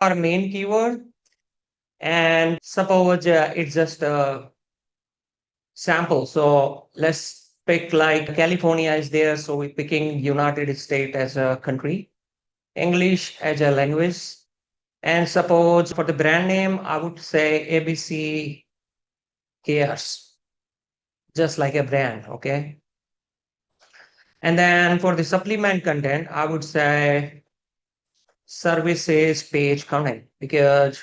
our main keyword. And suppose it's just a sample. So let's pick like California is there. So we're picking United States as a country, English as a language. And suppose for the brand name, I would say ABC Cares, just like a brand. Okay. And then for the supplement content, I would say services page content because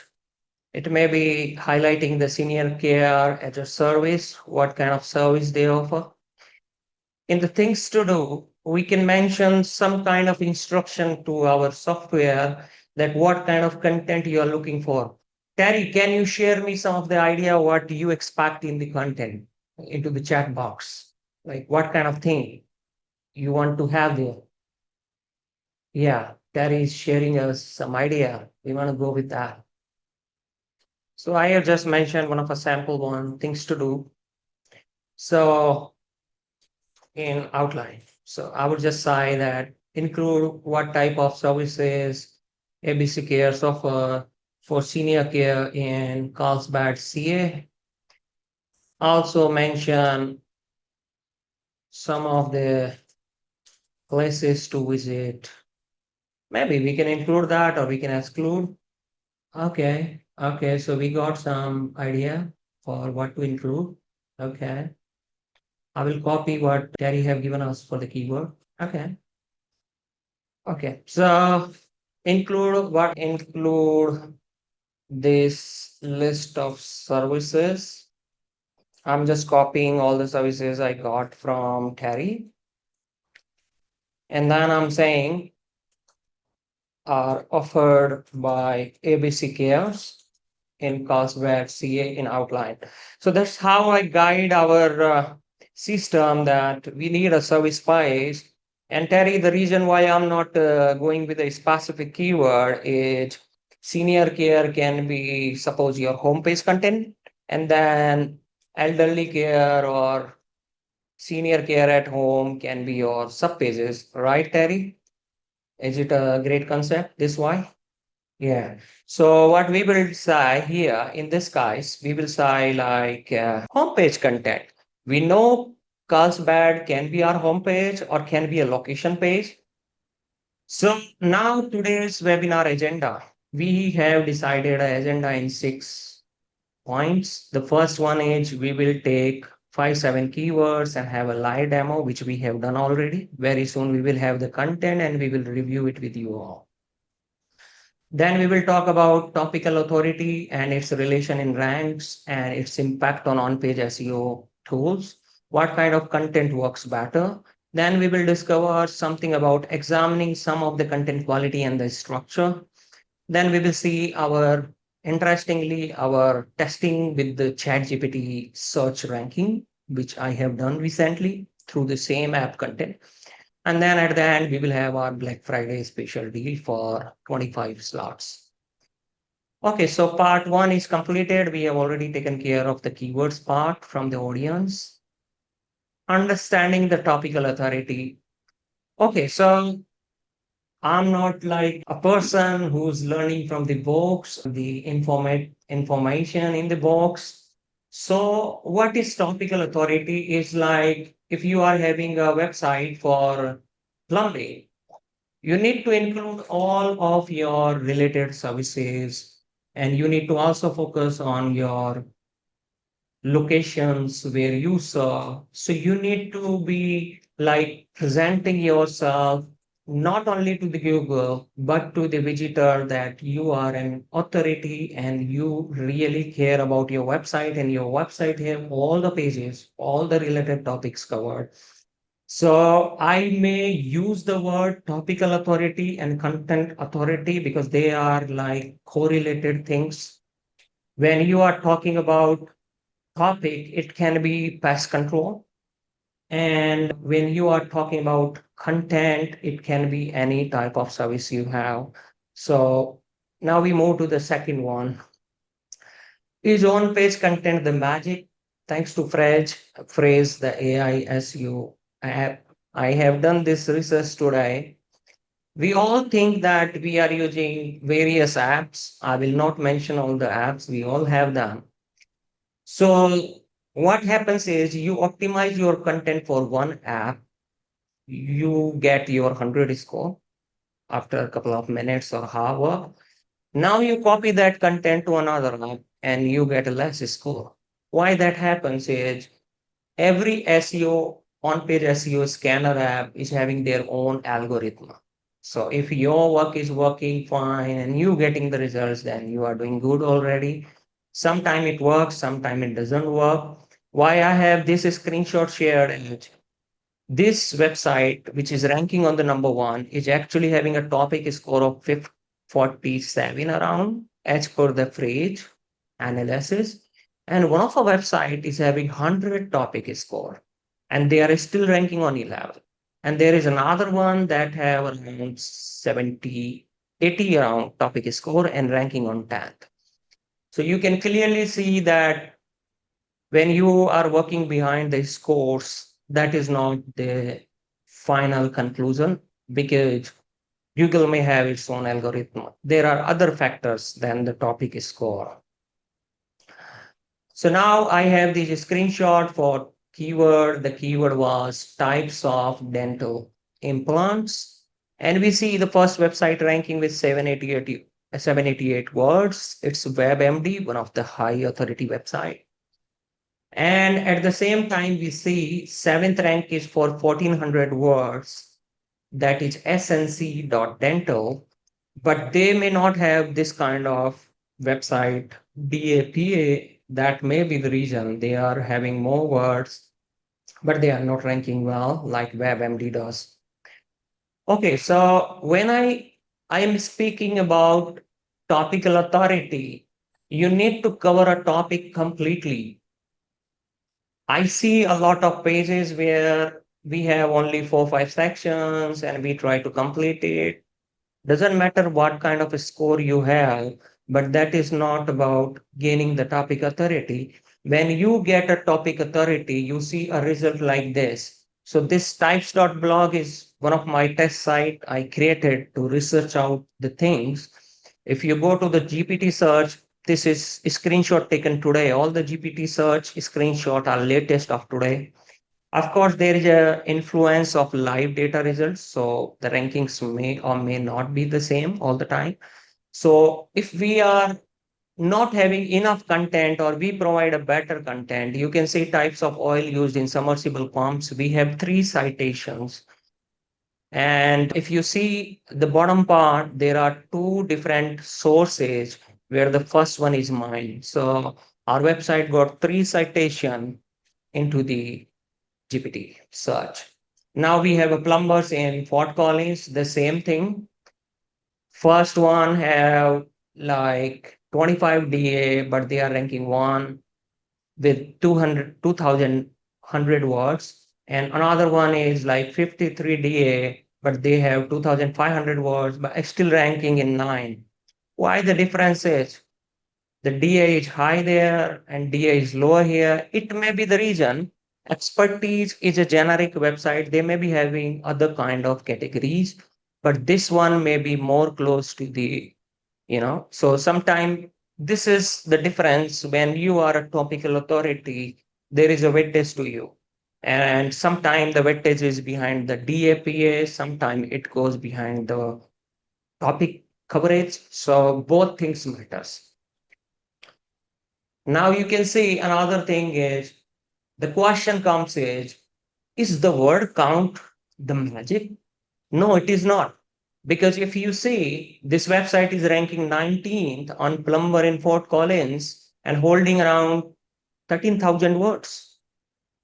it may be highlighting the senior care as a service, what kind of service they offer. In the things to do, we can mention some kind of instruction to our software that what kind of content you are looking for. Terry, can you share me some of the idea what you expect in the content into the chat box? Like what kind of thing you want to have there? Yeah, Terry is sharing us some idea. We want to go with that. So I have just mentioned one of a sample one things to do. So in outline. So I would just say that include what type of services ABC Cares offer for senior care in Carlsbad, CA. Also mention some of the places to visit. Maybe we can include that or we can exclude. Okay. Okay. So we got some idea for what to include. Okay. I will copy what Terry have given us for the keyword. Okay. Okay. So include this list of services. I'm just copying all the services I got from Terry. And then I'm saying are offered by ABC Cares in Carlsbad, CA in outline. So that's how I guide our system that we need a service page. And Terry, the reason why I'm not going with a specific keyword is senior care can be, suppose, your homepage content, and then elderly care or senior care at home can be your sub pages, right, Terry? Is it a great concept? This why? Yeah. So what we will say here in this case, we will say like homepage content. We know Carlsbad can be our homepage or can be a location page. So now today's webinar agenda, we have decided an agenda in 6 points. The first one is we will take 5, 7 keywords and have a live demo, which we have done already. Very soon we will have the content and we will review it with you all. Then we will talk about topical authority and its relation in ranks and its impact on on-page SEO tools. What kind of content works better? Then we will discover something about examining some of the content quality and the structure. Then we will see interestingly, our testing with the ChatGPT search ranking, which I have done recently through the same app content. And then at the end, we will have our Black Friday special deal for 25 slots. Okay, so part one is completed. We have already taken care of the keywords part from the audience. Understanding the topical authority. Okay, so I'm not like a person who's learning from the books, the information in the box. So what is topical authority is like if you are having a website for plumbing, you need to include all of your related services and you need to also focus on your locations where you serve. So you need to be like presenting yourself not only to the Google, but to the visitor that you are an authority and you really care about your website and your website have all the pages, all the related topics covered. So I may use the word topical authority and content authority because they are like correlated things. When you are talking about topic, it can be pest control. And when you are talking about content, it can be any type of service you have. So now we move to the second one. Is on-page content the magic? Thanks to the AI SEO app. I have done this research today. We all think that we are using various apps. I will not mention all the apps, we all have them. So, what happens is you optimize your content for one app, you get your 100 score after a couple of minutes or hour. Now you copy that content to another app and you get a less score. Why that happens is every SEO, on-page SEO scanner app is having their own algorithm. So if your work is working fine and you getting the results, then you are doing good already. Sometime it works, sometime it doesn't work. Why I have this screenshot shared is this website, which is ranking on the number one, is actually having a topic score of 47 around as per the phrase analysis. And one of our website is having 100 topic score and they are still ranking on 11. And there is another one that have around 70, 80 around topic score and ranking on 10th. So you can clearly see that when you are working behind the scores, that is not the final conclusion because Google may have its own algorithm. There are other factors than the topic score. So now I have this screenshot for keyword. The keyword was types of dental implants. And we see the first website ranking with 788 words. It's WebMD, one of the high authority website. And at the same time, we see seventh rank is for 1400 words. That is snc.dental, but they may not have this kind of website DAPA. That may be the reason they are having more words, but they are not ranking well like WebMD does. Okay, so when I am speaking about topical authority, you need to cover a topic completely. I see a lot of pages where we have only 4, 5 sections and we try to complete it. Doesn't matter what kind of a score you have, but that is not about gaining the topic authority. When you get a topic authority, you see a result like this. So this types.blog is one of my test site I created to research out the things. If you go to the GPT search, this is a screenshot taken today. All the GPT search screenshot are latest of today. Of course, there is a influence of live data results, so the rankings may or may not be the same all the time. So if we are not having enough content or we provide a better content, you can see types of oil used in submersible pumps. We have 3 citations. And if you see the bottom part, there are 2 different sources where the first one is mine. So our website got 3 citation into the GPT search. Now we have a plumbers in Fort Collins, the same thing. First one have like 25 DA, but they are ranking one with 2,100 words. And another one is like 53 DA, but they have 2,500 words, but still ranking in 9. Why the difference is? The DA is high there and DA is lower here. It may be the reason. Expertise is a generic website. They may be having other kind of categories, but this one may be more close to the, so sometimes this is the difference when you are a topical authority, there is a weightage to you. And sometimes the weightage is behind the DAPA, sometimes it goes behind the topic coverage. So both things matters. Now you can see another thing is the question comes is the word count the magic? No, it is not. Because if you see this website is ranking 19th on Plumber in Fort Collins and holding around 13,000 words.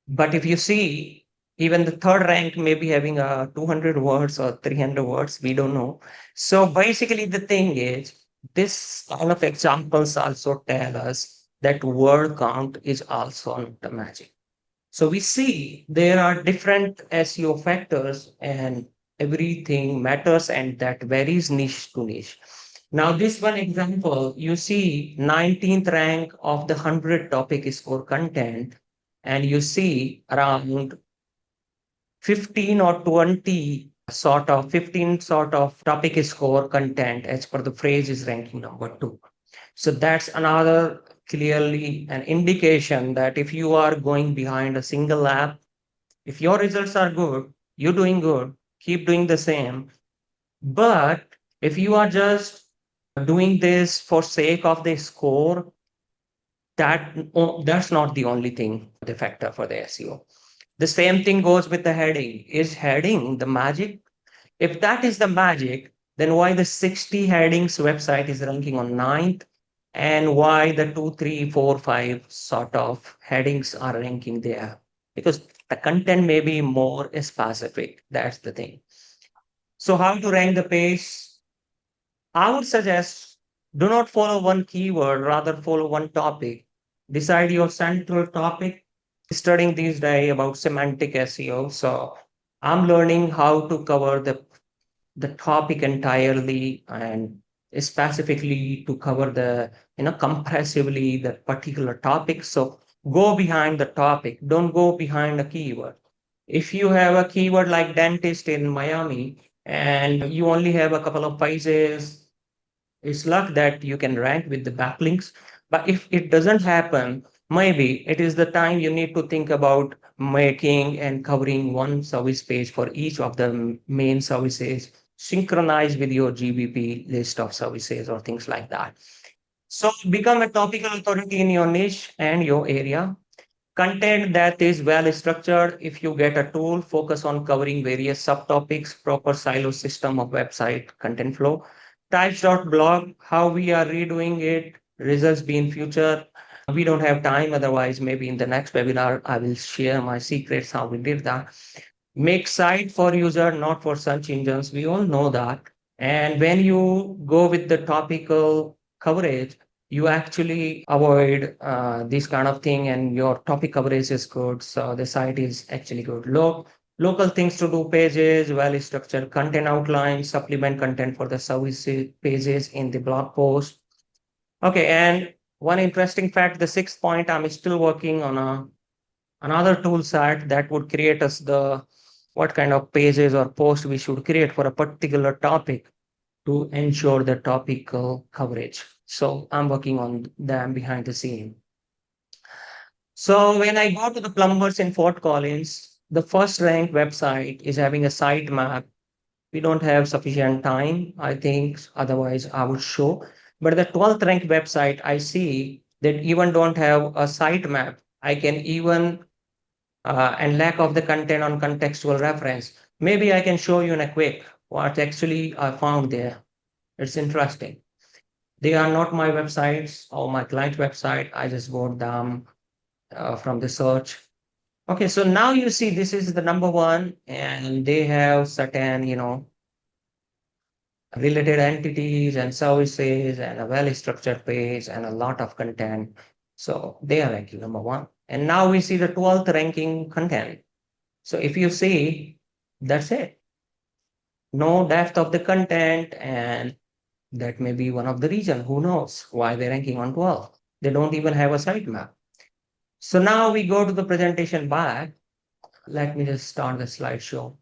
But if you see, even the third rank may be having a 200 words or 300 words, we don't know. So basically, the thing is, this kind of examples also tell us that word count is also not the magic. So we see there are different SEO factors and everything matters and that varies niche to niche. Now, this one example, you see 19th rank of the 100 topic score content, and you see around 15 or 20 sort of 15 sort of topic score content as per the phrase is ranking number 2. So that's another clearly an indication that if you are going behind a single app, if your results are good, you're doing good, keep doing the same. But if you are just doing this for sake of the score, that's not the only thing, the factor for the SEO. The same thing goes with the heading. Is heading the magic? If that is the magic, then why the 60 headings website is ranking on ninth, and why the 2, 3, 4, 5 sort of headings are ranking there? Because the content may be more specific. That's the thing. So how to rank the page? I would suggest do not follow one keyword, rather follow one topic. Decide your central topic. Studying these days about semantic SEO. So I'm learning how to cover the topic entirely and specifically to cover the compressively the particular topic. So go behind the topic, don't go behind a keyword. If you have a keyword like dentist in Miami and you only have a couple of pages, it's luck that you can rank with the backlinks. But if it doesn't happen, maybe it is the time you need to think about making and covering one service page for each of the main services, synchronize with your GBP list of services or things like that. So become a topical authority in your niche and your area. Content that is well structured. If you get a tool, focus on covering various subtopics, proper silo system of website content flow. Types.blog, how we are redoing it, results be in future. We don't have time, otherwise, maybe in the next webinar, I will share my secrets how we did that. Make site for user, not for search engines. We all know that. And when you go with the topical coverage, you actually avoid this kind of thing, and your topic coverage is good. So the site is actually good. Local things to do pages, well structured content outline, supplement content for the services pages in the blog post. Okay, and one interesting fact, the sixth point, I'm still working on another tool set that would create us the what kind of pages or posts we should create for a particular topic to ensure the topical coverage. So I'm working on them behind the scene. So when I go to the plumbers in Fort Collins, the first ranked website is having a site map. We don't have sufficient time, I think, otherwise I would show. But the 12th ranked website, I see that even don't have a site map. I can even and lack of the content on contextual reference. Maybe I can show you in a quick what actually I found there. It's interesting. They are not my websites or my client website. I just got them from the search. Okay, so now you see this is the number one, and they have certain, related entities and services and a well-structured page and a lot of content. So they are ranking number one. And now we see the 12th ranking content. So if you see, that's it. No depth of the content, and that may be one of the reason. Who knows why they're ranking on 12? They don't even have a sitemap. So now we go to the presentation back. Let me just start the slideshow.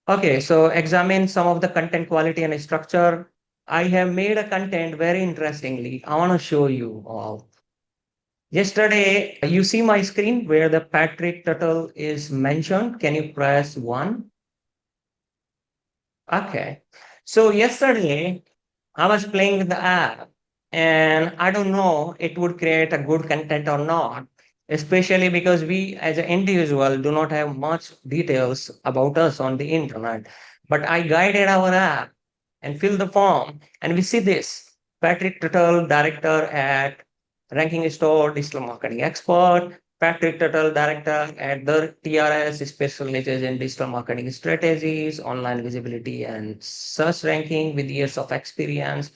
Okay, so examine some of the content quality and structure. I have made a content very interestingly. I want to show you all. Yesterday, you see my screen where the Patrick Tuttle is mentioned. Can you press 1? Okay. So yesterday, I was playing with the app, and I don't know it would create a good content or not, especially because we as an individual do not have much details about us on the internet. But I guided our app and filled the form, and we see this Patrick Tuttle, director at Ranking Store, digital marketing expert. Patrick Tuttle, director at the TRS, specializes in digital marketing strategies, online visibility, and search ranking with years of experience.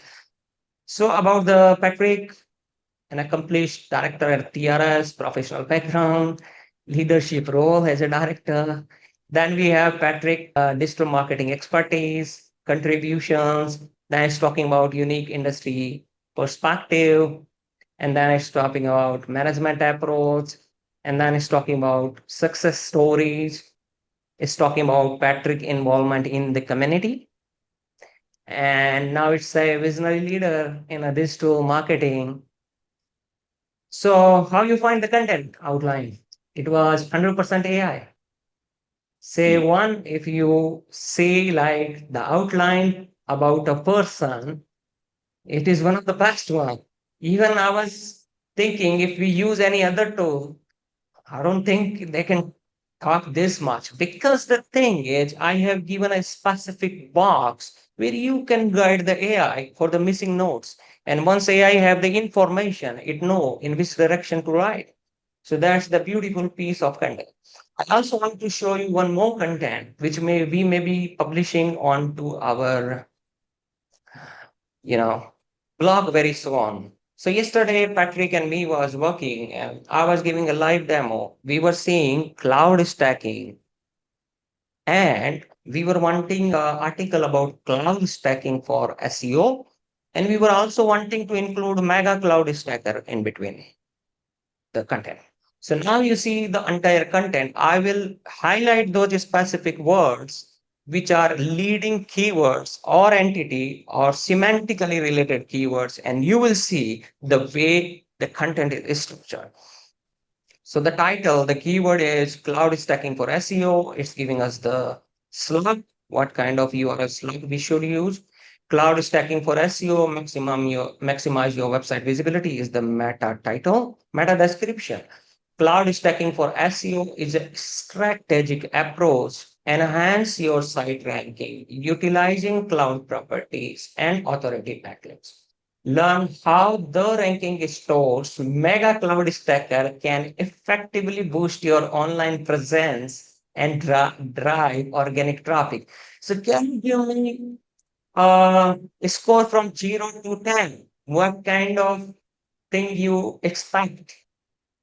So about the Patrick, an accomplished director at TRS, professional background, leadership role as a director. Then we have Patrick, digital marketing expertise, contributions. Then it's talking about unique industry perspective. And then it's talking about management approach. And then it's talking about success stories. It's talking about Patrick involvement in the community. And now it's a visionary leader in a digital marketing. So how you find the content outline? It was 100% AI. Say one, if you say like the outline about a person, it is one of the best one. Even I was thinking if we use any other tool, I don't think they can talk this much because the thing is, I have given a specific box where you can guide the AI for the missing notes. And once AI have the information, it know in which direction to write. So that's the beautiful piece of content. I also want to show you one more content which we may be publishing onto our you know, blog very soon. So yesterday, Patrick and me was working and I was giving a live demo. We were seeing cloud stacking and we were wanting an article about cloud stacking for SEO. And we were also wanting to include mega cloud stacker in between the content. So now you see the entire content. I will highlight those specific words which are leading keywords or entity or semantically related keywords, and you will see the way the content is structured. So the title, the keyword is cloud stacking for SEO. It's giving us the slug, what kind of URL slug we should use. Cloud stacking for SEO, maximize your website visibility is the meta title. Meta description. Cloud stacking for SEO is a strategic approach. Enhance your site ranking utilizing cloud properties and authority backlinks. Learn how the ranking stores Mega Cloud Stacker can effectively boost your online presence and drive organic traffic. So, can you give me a score from 0 to 10? What kind of thing you expect?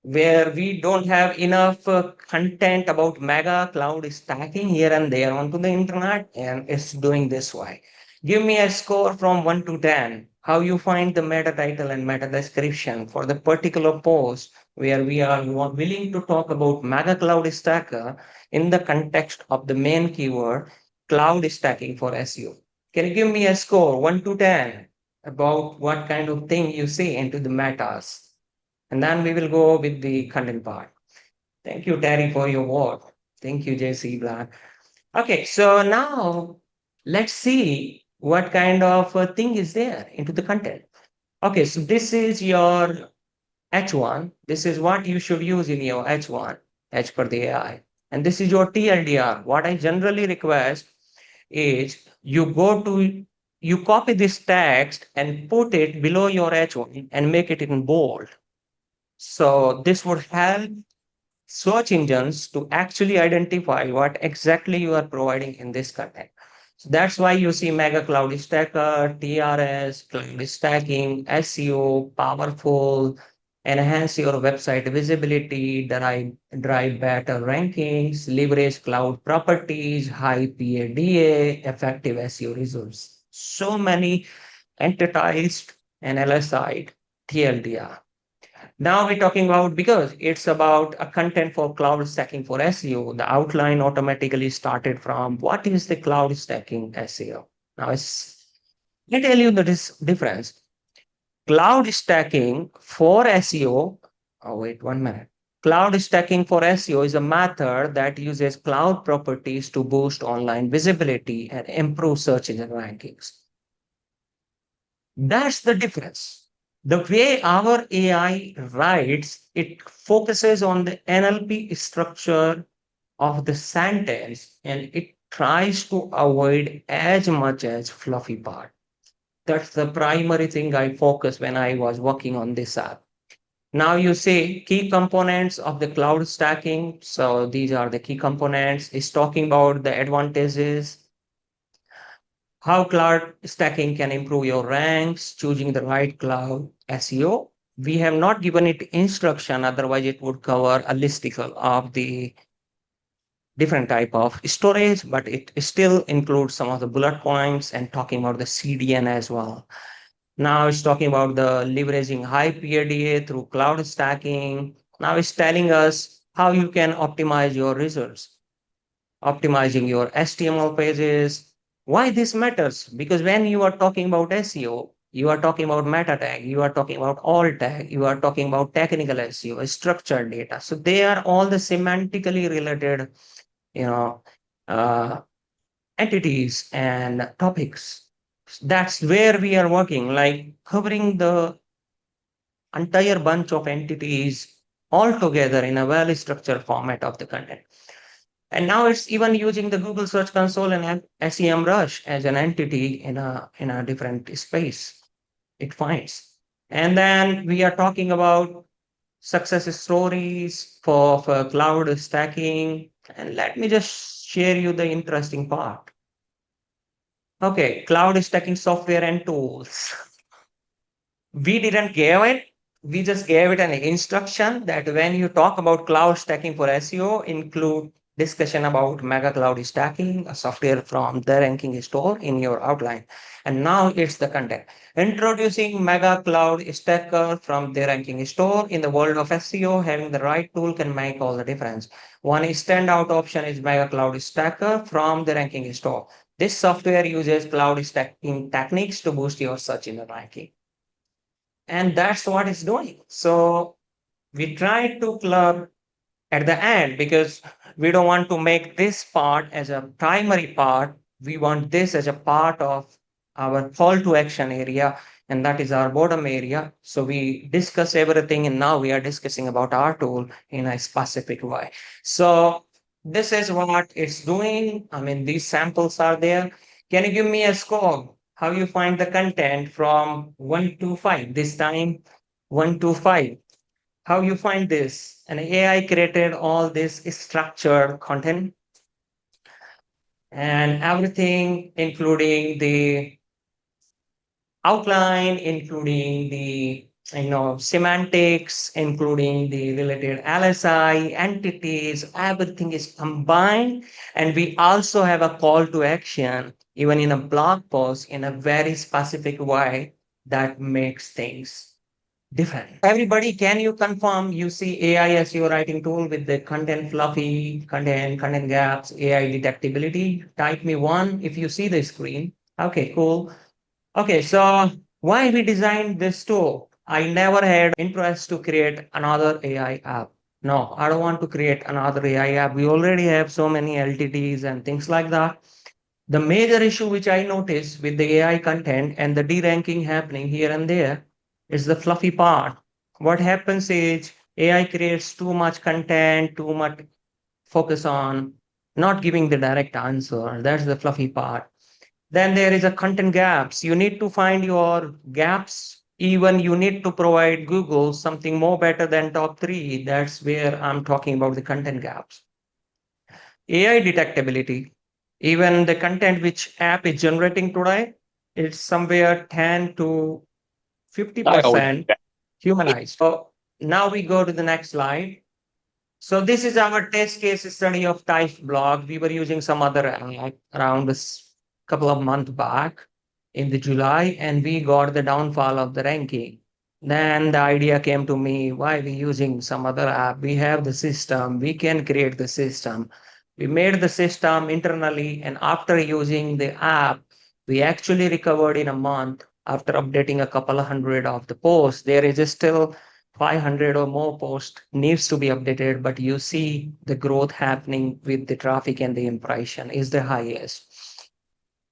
Where we don't have enough content about mega cloud stacking here and there onto the internet, and it's doing this way. Give me a score from 1 to 10. How you find the meta title and meta description for the particular post where we are willing to talk about mega cloud stacker in the context of the main keyword cloud stacking for SEO. Can you give me a score 1 to 10 about what kind of thing you see into the metas? And then we will go with the content part. Thank you, Terry, for your work. Thank you, JC Black. Okay, so now let's see what kind of thing is there into the content. Okay, so this is your H1. This is what you should use in your H1, H per the AI. And this is your TLDR. What I generally request is you copy this text and put it below your H1 and make it in bold. So this would help search engines to actually identify what exactly you are providing in this content. So that's why you see Mega Cloud Stacker, TRS, cloud stacking, SEO, powerful, enhance your website visibility, drive better rankings, leverage cloud properties, high PADA, effective SEO results. So many entitized and LSI TLDR. Now we're talking about because it's about a content for cloud stacking for SEO. The outline automatically started from what is the cloud stacking SEO. Now let me tell you the difference. Cloud stacking for SEO. Oh wait, 1 minute. Cloud stacking for SEO is a method that uses cloud properties to boost online visibility and improve search engine rankings. That's the difference. The way our AI writes, it focuses on the NLP structure of the sentence and it tries to avoid as much as fluffy part. That's the primary thing I focus when I was working on this app. Now you say key components of the cloud stacking. So these are the key components. It's talking about the advantages, how cloud stacking can improve your ranks, choosing the right cloud SEO. We have not given it instruction, otherwise it would cover a listicle of the different type of storage, but it still includes some of the bullet points and talking about the CDN as well. Now it's talking about the leveraging high PADA through cloud stacking. Now it's telling us how you can optimize your results. optimizing your HTML pages. Why this matters? Because when you are talking about SEO, you are talking about meta tag, you are talking about alt tag, you are talking about technical SEO, structured data. So they are all the semantically related, you know, uh, entities and topics. That's where we are working, like covering the entire bunch of entities all together in a well structured format of the content. And now it's even using the Google Search Console and SEMrush as an entity in a different space it finds. And then we are talking about success stories for cloud stacking. And let me just share you the interesting part. Okay, cloud stacking software and tools. We didn't give it. We just gave it an instruction that when you talk about cloud stacking for SEO, include discussion about mega cloud stacking, a software from the ranking store in your outline. And now it's the content. Introducing mega cloud stacker from the ranking store in the world of SEO, having the right tool can make all the difference. One standout option is mega cloud stacker from the ranking store. This software uses cloud stacking techniques to boost your search in the ranking. And that's what it's doing. So we try to club at the end because we don't want to make this part as a primary part. We want this as a part of our call to action area, and that is our bottom area. So we discuss everything, and now we are discussing about our tool in a specific way. So this is what it's doing. I mean, these samples are there. Can you give me a score? How you find the content from 1 to 5? This time 1 to 5. How you find this? An AI created all this structured content and everything, including the outline, including the semantics, including the related LSI entities. Everything is combined, and we also have a call to action, even in a blog post, in a very specific way that makes things different. Everybody, can you confirm you see AI SEO writing tool with the content fluffy, content gaps, AI detectability? Type me one if you see the screen. Okay, cool. Okay, so why we designed this tool? I never had interest to create another AI app. No, I don't want to create another AI app. We already have so many LTTs and things like that. The major issue which I notice with the AI content and the deranking happening here and there is the fluffy part. What happens is AI creates too much content, too much focus on not giving the direct answer. That's the fluffy part. Then there is a content gaps. You need to find your gaps. Even you need to provide Google something more better than top three. That's where I'm talking about the content gaps. AI detectability. Even the content which app is generating today, it's somewhere 10 to I always 50% humanized. So now we go to the next slide. So this is our test case study of Type blog. We were using some other app around this couple of months back in the July, and we got the downfall of the ranking. Then the idea came to me, why we using some other app? We have the system, we can create the system. We made the system internally, and after using the app, we actually recovered in a month after updating a couple of hundred of the posts. There is still 500 or more posts needs to be updated, but you see the growth happening with the traffic and the impression is the highest.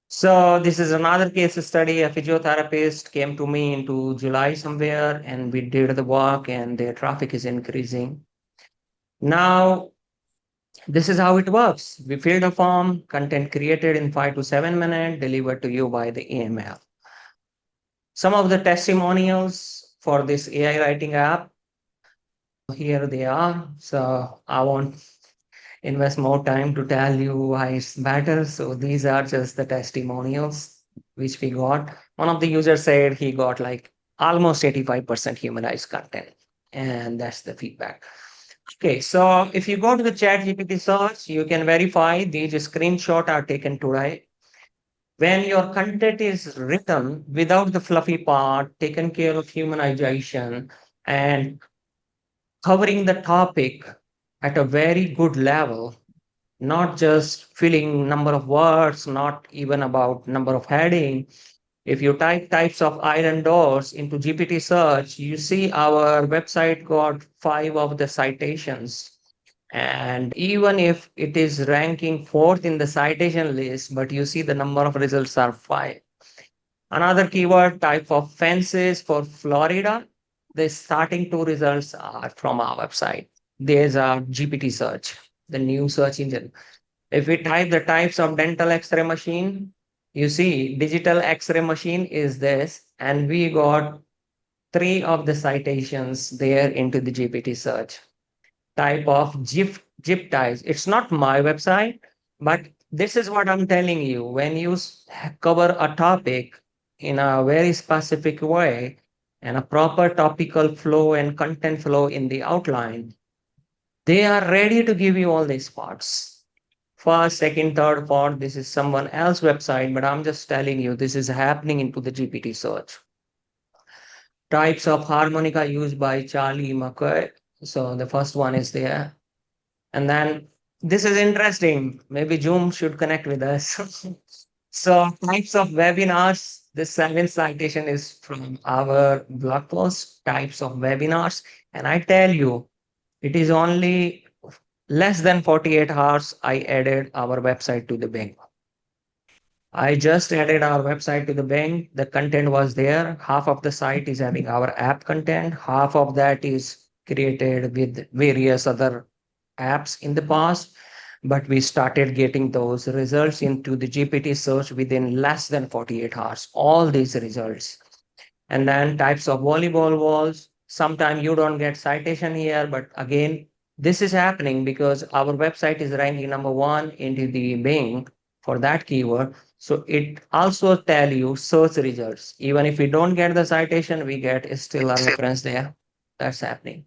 So this is another case study. A physiotherapist came to me into July somewhere, and we did the work, and their traffic is increasing. Now, this is how it works. We filled a form, content created in 5 to 7 minutes, delivered to you by the email. Some of the testimonials for this AI writing app, here they are. So I won't invest more time to tell you why it's better. So these are just the testimonials which we got. One of the users said he got like almost 85% humanized content. And that's the feedback. Okay, so if you go to the chat GPT search, you can verify these screenshots are taken today. When your content is written without the fluffy part, taken care of humanization, and covering the topic at a very good level, not just filling number of words, not even about number of heading. If you type types of iron doors into GPT search, you see our website got 5 of the citations. And even if it is ranking fourth in the citation list, but you see the number of results are 5. Another keyword type of fences for Florida. The starting 2 results are from our website. There's a GPT search, the new search engine. If we type the types of dental x-ray machine, you see digital x-ray machine is this, and we got 3 of the citations there into the GPT search. Type of GIF ties. It's not my website, but this is what I'm telling you. When you cover a topic in a very specific way and a proper topical flow and content flow in the outline, they are ready to give you all these parts. First, second, third part, this is someone else's website, but I'm just telling you this is happening into the GPT search. Types of harmonica used by Charlie McCoy. So the first one is there. And then this is interesting. Maybe Zoom should connect with us. So types of webinars. This 7th citation is from our blog post, types of webinars. And I tell you, it is only less than 48 hours I added our website to the bank. I just added our website to the bank. The content was there. Half of the site is having our app content. Half of that is created with various other apps in the past. But we started getting those results into the GPT search within less than 48 hours. All these results. And then types of volleyball walls. Sometimes you don't get citation here, but again, this is happening because our website is ranking number 1 into the Bing for that keyword. So it also tell you search results. Even if we don't get the citation, we get still a reference there. That's happening.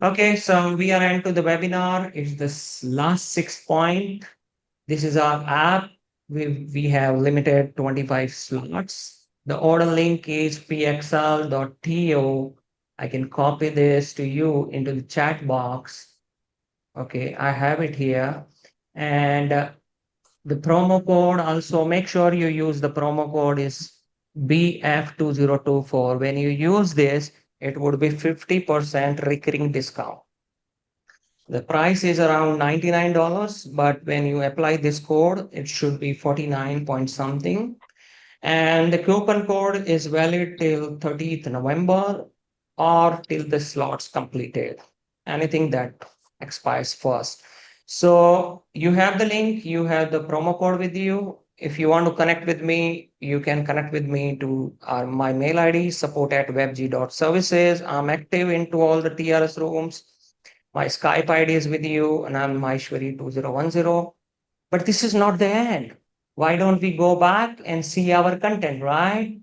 Okay, so we are into the webinar. It's this last 6 point. This is our app. We have limited 25 slots. The order link is pxl.to. I can copy this to you into the chat box. Okay, I have it here. And the promo code also, make sure you use the promo code is BF2024. When you use this, it would be 50% recurring discount. The price is around $99, but when you apply this code, it should be 49 point something. And the coupon code is valid till 30th November or till the slots completed. Anything that expires first. So you have the link, you have the promo code with you. If you want to connect with me, you can connect with me to my mail ID, support@webji.services. I'm active into all the TRS rooms. My Skype ID is with you, and I'm Maheshwari2010. But this is not the end. Why don't we go back and see our content, right?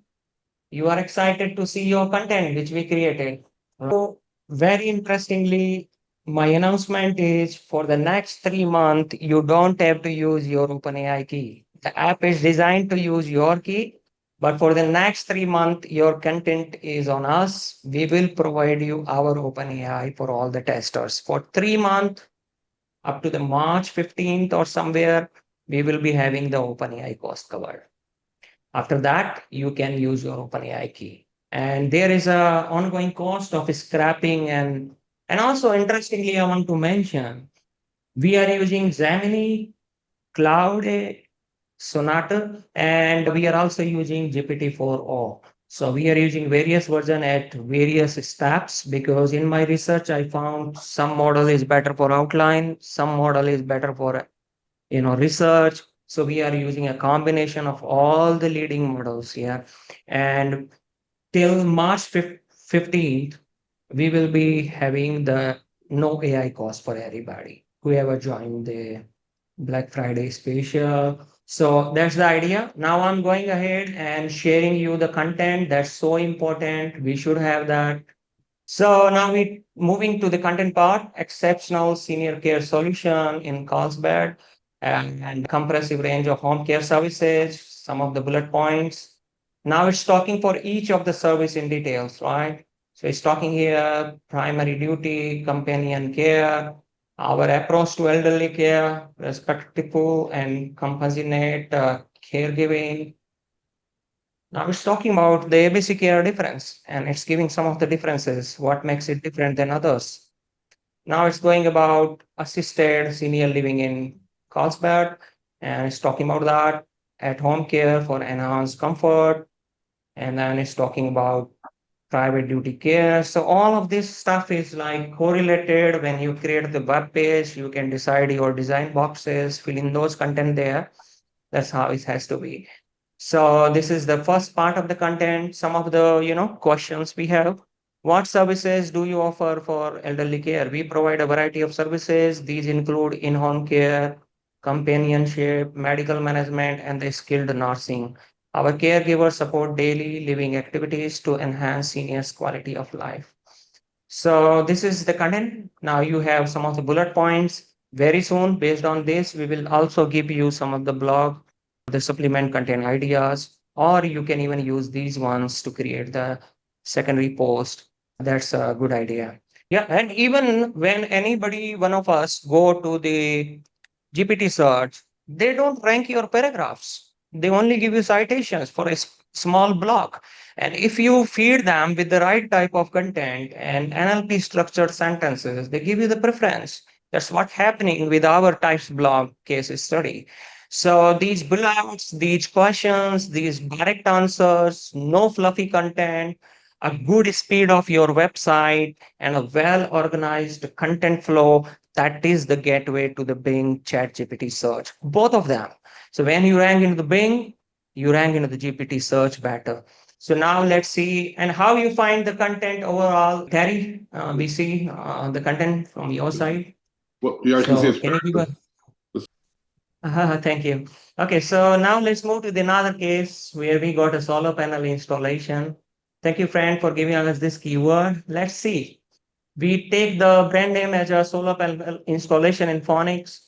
You are excited to see your content which we created. So, very interestingly, my announcement is for the next 3 months, you don't have to use your OpenAI key. The app is designed to use your key, but for the next 3 months, your content is on us. We will provide you our OpenAI for all the testers. For 3 months, up to the March 15th or somewhere, we will be having the OpenAI cost covered. After that, you can use your OpenAI key. And there is a ongoing cost of scrapping and also interestingly, I want to mention we are using Gemini, Cloud, Sonata, and we are also using GPT-4o. So we are using various version at various steps because in my research I found some model is better for outline, some model is better for research. So we are using a combination of all the leading models here. And till March 15th, we will be having the no AI cost for everybody, whoever joined the Black Friday special. So that's the idea. Now I'm going ahead and sharing you the content that's so important. We should have that. So now we moving to the content part, exceptional senior care solution in Carlsbad and comprehensive range of home care services, some of the bullet points. Now it's talking for each of the service in details, right? So it's talking here primary duty, companion care, our approach to elderly care, respectful and compassionate caregiving. Now it's talking about the ABC care difference and it's giving some of the differences, what makes it different than others. Now it's going about assisted senior living in Carlsbad and it's talking about that at home care for enhanced comfort. And then it's talking about private duty care. So all of this stuff is like correlated. When you create the web page, you can decide your design boxes, fill in those content there. That's how it has to be. So this is the first part of the content. Some of the, questions we have. What services do you offer for elderly care? We provide a variety of services. These include in-home care, companionship, medical management, and the skilled nursing. Our caregivers support daily living activities to enhance seniors' quality of life. So this is the content. Now you have some of the bullet points. Very soon, based on this, we will also give you some of the blog, the supplement content ideas, or you can even use these ones to create the secondary post. That's a good idea. Yeah, and even when anybody, one of us, go to the GPT search, they don't rank your paragraphs. They only give you citations for a small block. And if you feed them with the right type of content and NLP structured sentences, they give you the preference. That's what's happening with our types blog case study. So these bullets, these questions, these direct answers, no fluffy content, a good speed of your website, and a well organized content flow, that is the gateway to the Bing Chat GPT search. Both of them. So when you rank into the Bing, you rank into the GPT search better. So now let's see and how you find the content overall. Terry, we see the content from your side. Well, yeah, I can see So it's can you give very a thank you. Okay, so now let's move to the another case where we got a solar panel installation. Thank you, friend, for giving us this keyword. Let's see. We take the brand name as a solar panel installation in Phonics.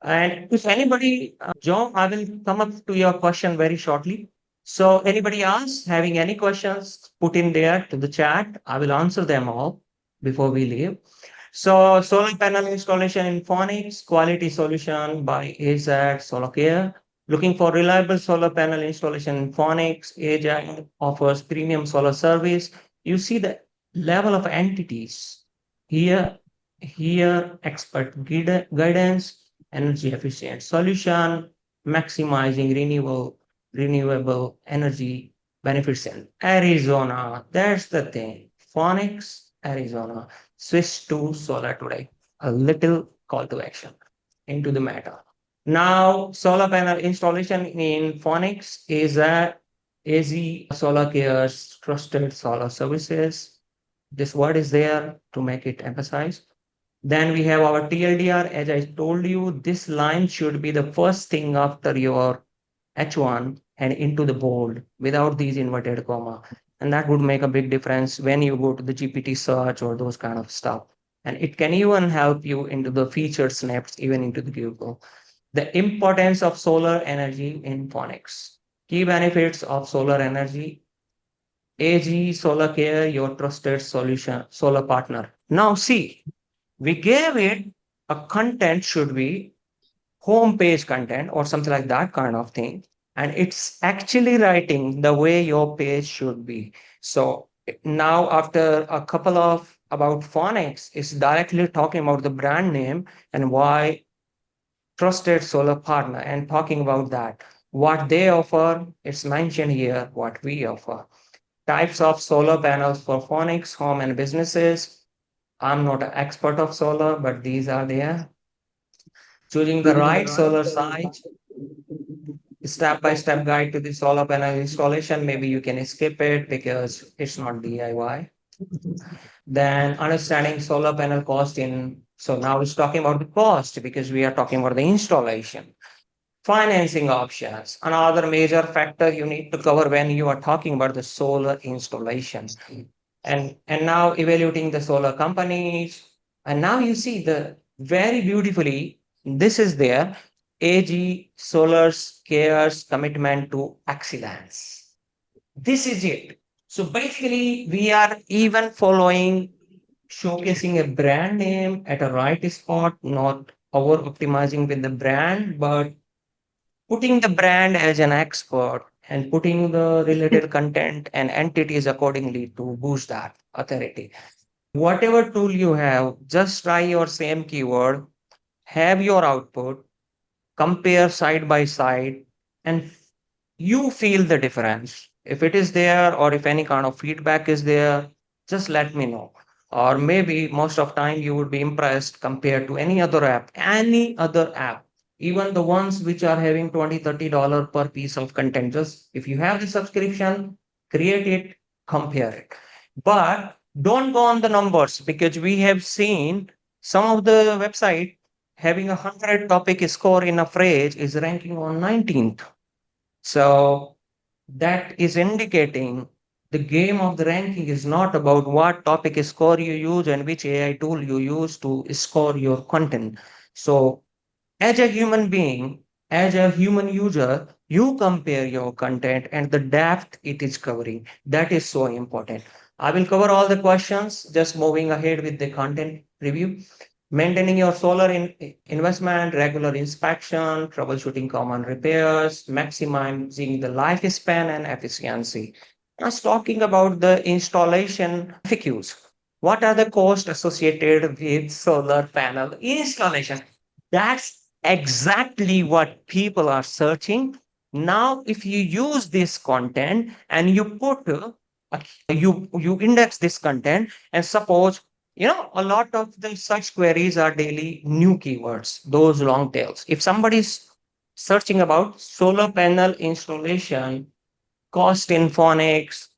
And if anybody, Joe, I will come up to your question very shortly. So anybody else having any questions, put in there to the chat. I will answer them all before we leave. So solar panel installation in Phonics, quality solution by AZ Solar Care. Looking for reliable solar panel installation in Phonics, AZ offers premium solar service. You see the level of entities here, expert guidance, energy efficient solution, maximizing renewable energy benefits in Arizona. That's the thing. Phonics, Arizona. Switch to solar today. A little call to action into the matter. Now, solar panel installation in Phonics is a AZ Solar Care's trusted solar services. This word is there to make it emphasize. Then we have our TLDR. As I told you, this line should be the first thing after your H1 and into the bold without these inverted comma. And that would make a big difference when you go to the GPT search or those kind of stuff. And it can even help you into the featured snaps, even into the Google. The importance of solar energy in phonics. Key benefits of solar energy. AG Solar Care, your trusted solution, solar partner. Now see, we gave it a content should be homepage content or something like that kind of thing. And it's actually writing the way your page should be. So now after a couple of about phonics, it's directly talking about the brand name and why trusted solar partner and talking about that. What they offer, it's mentioned here what we offer. Types of solar panels for phonics, home and businesses. I'm not an expert of solar, but these are there. Choosing the right solar size, step-by-step guide to the solar panel installation. Maybe you can skip it because it's not DIY. Then understanding solar panel cost in, so now it's talking about the cost because we are talking about the installation. Financing options, another major factor you need to cover when you are talking about the solar installation. And now evaluating the solar companies. And now you see the very beautifully, this is their AG Solar's Care's commitment to excellence. This is it. So basically, we are even following showcasing a brand name at a right spot, not over optimizing with the brand, but putting the brand as an expert and putting the related content and entities accordingly to boost that authority. Whatever tool you have, just try your same keyword, have your output, compare side by side, and you feel the difference. If it is there or if any kind of feedback is there, just let me know. Or maybe most of time you would be impressed compared to any other app, even the ones which are having 20, $30 per piece of content. Just if you have the subscription, create it, compare it. But don't go on the numbers because we have seen some of the website having 100 topic score in a phrase is ranking on 19th. So that is indicating the game of the ranking is not about what topic score you use and which AI tool you use to score your content. So as a human being, as a human user, you compare your content and the depth it is covering. That is so important. I will cover all the questions, just moving ahead with the content review. Maintaining your investment, regular inspection, troubleshooting common repairs, maximizing the lifespan and efficiency. Us talking about the installation FAQs. What are the costs associated with solar panel installation? That's exactly what people are searching. Now, if you use this content and you put you index this content and suppose a lot of the such queries are daily new keywords, those long tails. If somebody's searching about solar panel installation, cost in phonics,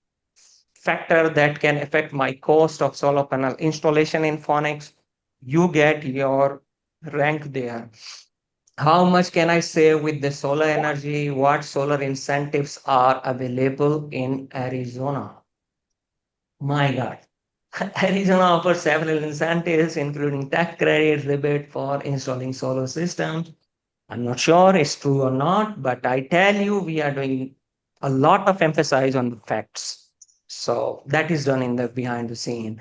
factor that can affect my cost of solar panel installation in phonics, you get your rank there. How much can I save with the solar energy? What solar incentives are available in Arizona? My God. Arizona offers several incentives, including tax credit, rebate for installing solar systems. I'm not sure it's true or not, but I tell you, we are doing a lot of emphasis on the facts. So that is done in the behind the scene.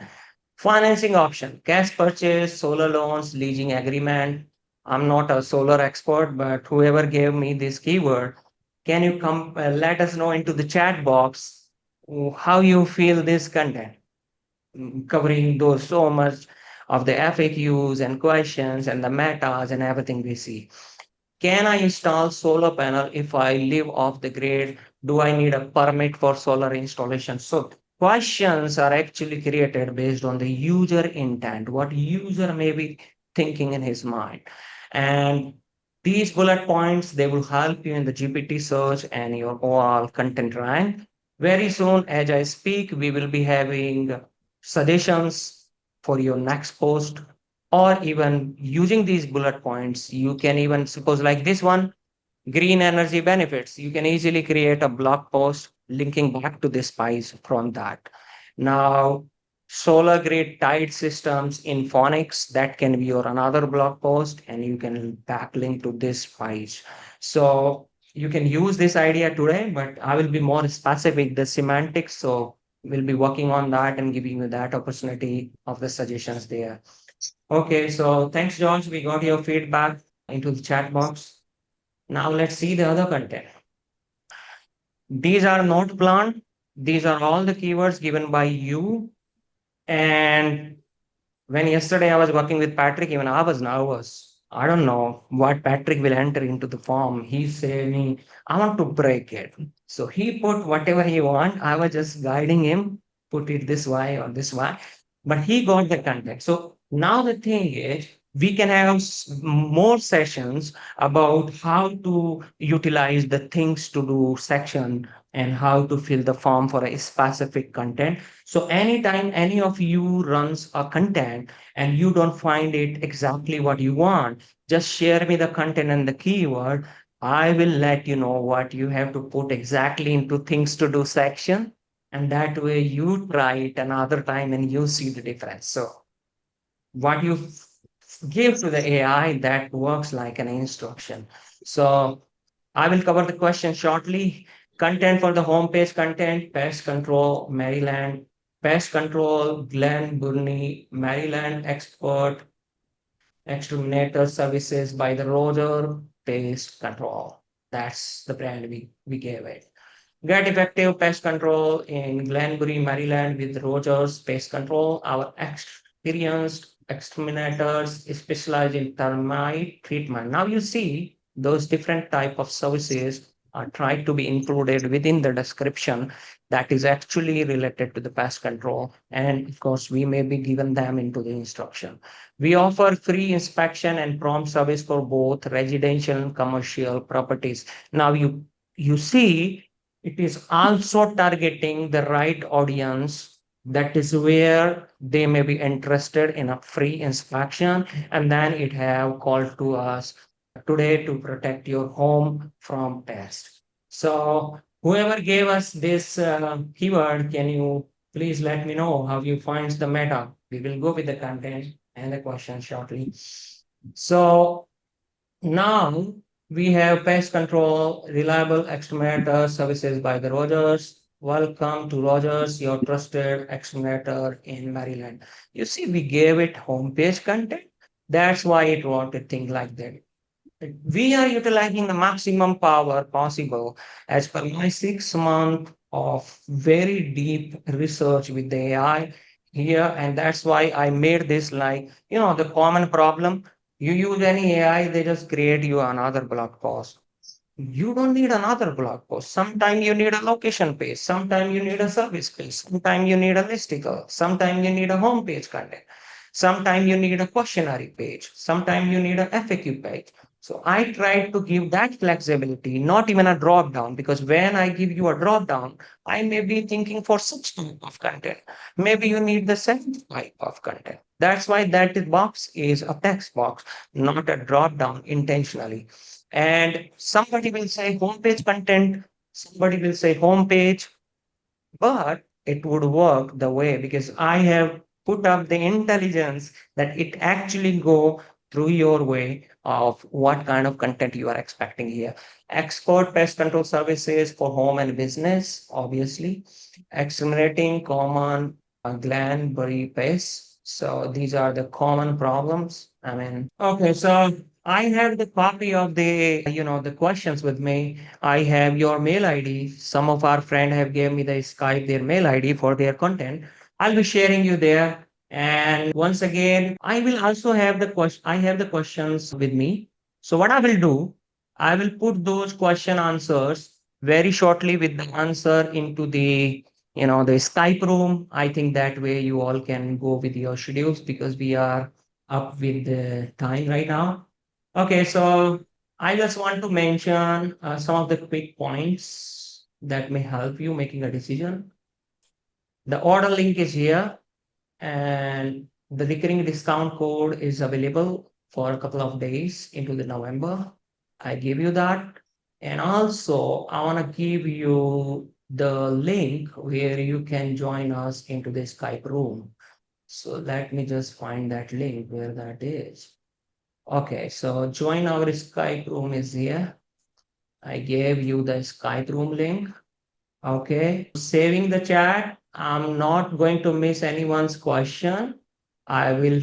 Financing option, cash purchase, solar loans, leasing agreement. I'm not a solar expert, but whoever gave me this keyword, can you come let us know into the chat box how you feel this content? Covering those so much of the FAQs and questions and the metas and everything we see. Can I install solar panel if I live off the grid? Do I need a permit for solar installation? So questions are actually created based on the user intent, what user may be thinking in his mind. And these bullet points, they will help you in the GPT search and your overall content rank. Very soon, as I speak, we will be having suggestions for your next post, or even using these bullet points, you can even suppose like this one, green energy benefits. You can easily create a blog post linking back to the spice from that. Now, solar grid tide systems in phonics, that can be your another blog post, and you can backlink to this spice. So you can use this idea today, but I will be more specific the semantics. So we'll be working on that and giving you that opportunity of the suggestions there. Okay, so thanks, George. We got your feedback into the chat box. Now let's see the other content. These are not planned. These are all the keywords given by you. And when yesterday I was working with Patrick, even I was nervous. I don't know what Patrick will enter into the form. He said me, I want to break it. So he put whatever he want. I was just guiding him, put it this way or this way. But he got the content. So now the thing is, we can have more sessions about how to utilize the things to do section and how to fill the form for a specific content. So anytime any of you runs a content and you don't find it exactly what you want, just share me the content and the keyword. I will let you know what you have to put exactly into things to do section. And that way you try it another time and you see the difference. So what you give to the AI, that works like an instruction. So I will cover the question shortly. Content for the homepage content, pest control, Maryland. Pest control, Glen Burnie, Maryland expert, exterminator services by the Roger Pest Control. That's the brand we gave it. Get effective pest control in Glenbury, Maryland with Rogers Pest Control. Our experienced exterminators specialize in termite treatment. Now you see those different type of services are tried to be included within the description that is actually related to the pest control. And of course, we may be given them into the instruction. We offer free inspection and prompt service for both residential and commercial properties. Now you see it is also targeting the right audience. That is where they may be interested in a free inspection, and then it have called to us today to protect your home from pest. So whoever gave us this keyword, can you please let me know how you find the meta? We will go with the content and the question shortly. So now we have pest control, reliable exterminator services by the Rogers. Welcome to Rogers, your trusted exterminator in Maryland. You see, we gave it homepage content. That's why it wanted things like that. We are utilizing the maximum power possible as per my 6 month of very deep research with the AI here. And that's why I made this like, the common problem. You use any AI, they just create you another blog post. You don't need another blog post. Sometimes you need a location page. Sometimes you need a service page. Sometimes you need a listicle. Sometimes you need a homepage content. Sometimes you need a questionnaire page. Sometimes you need a FAQ page. So I try to give that flexibility, not even a drop down, because when I give you a drop down, I may be thinking for such type of content. Maybe you need the same type of content. That's why that box is a text box, not a drop down intentionally. And somebody will say homepage content, somebody will say homepage, but it would work the way because I have put up the intelligence that it actually go through your way of what kind of content you are expecting here. Export pest control services for home and business, obviously. Exterminating common gland berry pests. So these are the common problems. I mean, okay, so I have the copy of the questions with me. I have your mail ID. Some of our friends have gave me the Skype, their mail ID for their content. I'll be sharing you there. And once again, I will also have the question. I have the questions with me. So what I will do, I will put those question answers very shortly with the answer into the Skype room. I think that way you all can go with your schedules because we are up with the time right now. Okay, so I just want to mention some of the quick points that may help you making a decision. The order link is here, and the recurring discount code is available for a couple of days into the November. I give you that. And also, I want to give you the link where you can join us into the Skype room. So let me just find that link where that is. Okay, so join our Skype room is here. I gave you the Skype room link. Okay, saving the chat. I'm not going to miss anyone's question. I will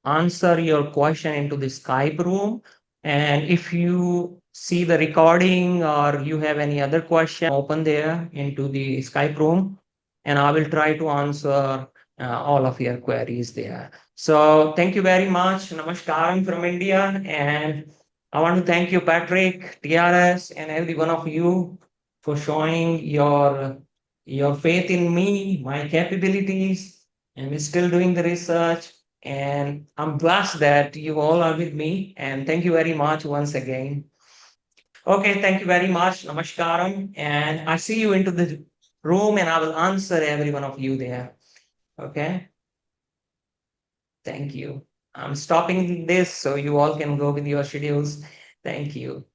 answer your question into the Skype room. And if you see the recording or you have any other question, open there into the Skype room, and I will try to answer all of your queries there. So thank you very much. Namaskaram from India. And I want to thank you, Patrick, TRS, and every one of you for showing your faith in me, my capabilities, and we're still doing the research. And I'm blessed that you all are with me. And thank you very much once again. Okay, thank you very much. Namaskaram. And I see you into the room and I will answer every one of you there. Okay, thank you. I'm stopping this so you all can go with your schedules. Thank you.